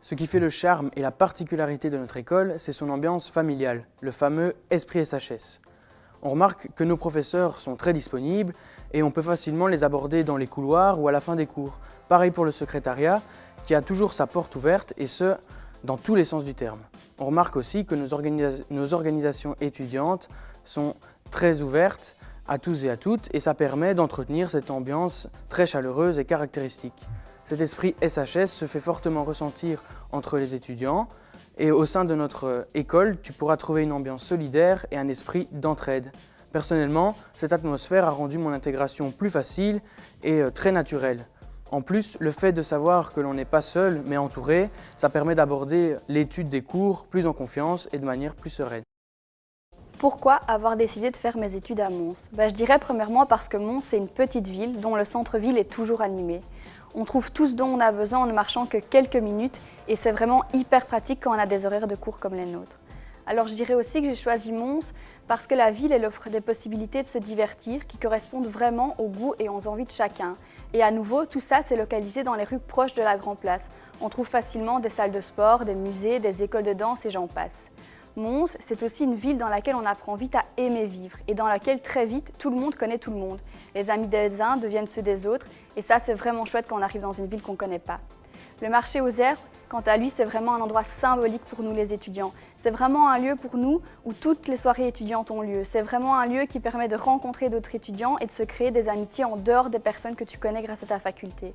Ce qui fait le charme et la particularité de notre école, c'est son ambiance familiale, le fameux esprit SHS. On remarque que nos professeurs sont très disponibles et on peut facilement les aborder dans les couloirs ou à la fin des cours. Pareil pour le secrétariat qui a toujours sa porte ouverte et ce, dans tous les sens du terme. On remarque aussi que nos organisations étudiantes sont très ouvertes à tous et à toutes et ça permet d'entretenir cette ambiance très chaleureuse et caractéristique. Cet esprit SHS se fait fortement ressentir entre les étudiants et au sein de notre école, tu pourras trouver une ambiance solidaire et un esprit d'entraide. Personnellement, cette atmosphère a rendu mon intégration plus facile et très naturelle. En plus, le fait de savoir que l'on n'est pas seul mais entouré, ça permet d'aborder l'étude des cours plus en confiance et de manière plus sereine. Pourquoi avoir décidé de faire mes études à Mons? Je dirais premièrement parce que Mons c'est une petite ville dont le centre-ville est toujours animé. On trouve tout ce dont on a besoin en ne marchant que quelques minutes et c'est vraiment hyper pratique quand on a des horaires de cours comme les nôtres. Alors je dirais aussi que j'ai choisi Mons parce que la ville elle offre des possibilités de se divertir qui correspondent vraiment aux goûts et aux envies de chacun. Et à nouveau, tout ça c'est localisé dans les rues proches de la Grand Place. On trouve facilement des salles de sport, des musées, des écoles de danse et j'en passe. Mons, c'est aussi une ville dans laquelle on apprend vite à aimer vivre et dans laquelle très vite tout le monde connaît tout le monde. Les amis des uns deviennent ceux des autres et ça c'est vraiment chouette quand on arrive dans une ville qu'on ne connaît pas. Le marché aux herbes, quant à lui, c'est vraiment un endroit symbolique pour nous les étudiants. C'est vraiment un lieu pour nous où toutes les soirées étudiantes ont lieu. C'est vraiment un lieu qui permet de rencontrer d'autres étudiants et de se créer des amitiés en dehors des personnes que tu connais grâce à ta faculté.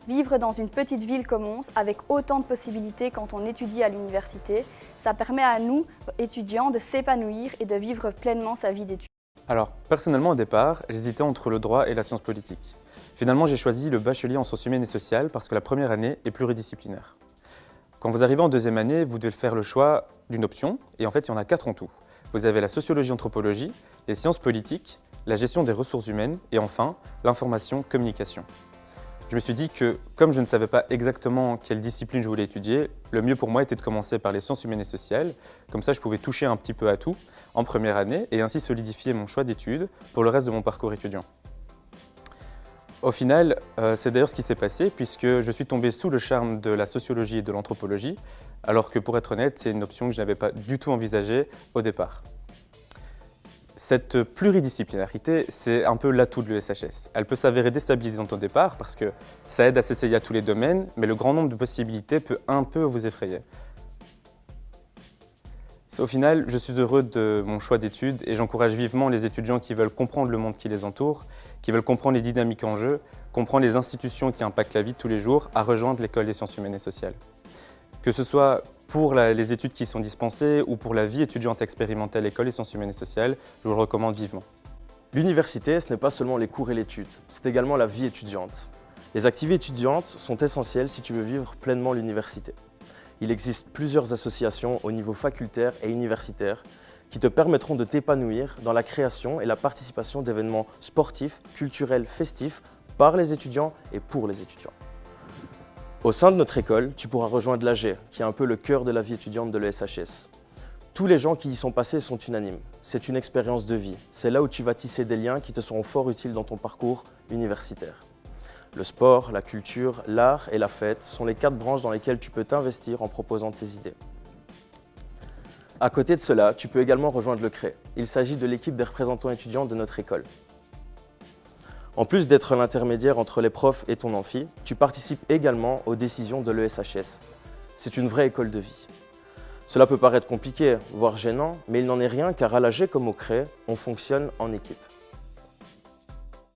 Vivre dans une petite ville comme Mons, avec autant de possibilités quand on étudie à l'université, ça permet à nous, étudiants, de s'épanouir et de vivre pleinement sa vie d'étudiant. Alors, personnellement au départ, j'hésitais entre le droit et la science politique. Finalement, j'ai choisi le bachelier en sciences humaines et sociales parce que la première année est pluridisciplinaire. Quand vous arrivez en deuxième année, vous devez faire le choix d'une option, et en fait, il y en a 4 en tout. Vous avez la sociologie-anthropologie, les sciences politiques, la gestion des ressources humaines, et enfin, l'information-communication. Je me suis dit que, comme je ne savais pas exactement quelle discipline je voulais étudier, le mieux pour moi était de commencer par les sciences humaines et sociales, comme ça je pouvais toucher un petit peu à tout en première année, et ainsi solidifier mon choix d'études pour le reste de mon parcours étudiant. Au final, c'est d'ailleurs ce qui s'est passé puisque je suis tombé sous le charme de la sociologie et de l'anthropologie, alors que pour être honnête, c'est une option que je n'avais pas du tout envisagée au départ. Cette pluridisciplinarité, c'est un peu l'atout de l'ESHS. Elle peut s'avérer déstabilisante au départ parce que ça aide à s'essayer à tous les domaines, mais le grand nombre de possibilités peut un peu vous effrayer. Au final, je suis heureux de mon choix d'études et j'encourage vivement les étudiants qui veulent comprendre le monde qui les entoure, qui veulent comprendre les dynamiques en jeu, comprendre les institutions qui impactent la vie de tous les jours, à rejoindre l'école des sciences humaines et sociales. Que ce soit pour les études qui sont dispensées ou pour la vie étudiante expérimentée à l'école des sciences humaines et sociales, je vous le recommande vivement. L'université, ce n'est pas seulement les cours et l'étude, c'est également la vie étudiante. Les activités étudiantes sont essentielles si tu veux vivre pleinement l'université. Il existe plusieurs associations au niveau facultaire et universitaire qui te permettront de t'épanouir dans la création et la participation d'événements sportifs, culturels, festifs par les étudiants et pour les étudiants. Au sein de notre école, tu pourras rejoindre l'AG, qui est un peu le cœur de la vie étudiante de l'ESHS. Tous les gens qui y sont passés sont unanimes. C'est une expérience de vie. C'est là où tu vas tisser des liens qui te seront fort utiles dans ton parcours universitaire. Le sport, la culture, l'art et la fête sont les 4 branches dans lesquelles tu peux t'investir en proposant tes idées. À côté de cela, tu peux également rejoindre le CRE. Il s'agit de l'équipe des représentants étudiants de notre école. En plus d'être l'intermédiaire entre les profs et ton amphi, tu participes également aux décisions de l'ESHS. C'est une vraie école de vie. Cela peut paraître compliqué, voire gênant, mais il n'en est rien car à l'AG comme au CRE, on fonctionne en équipe.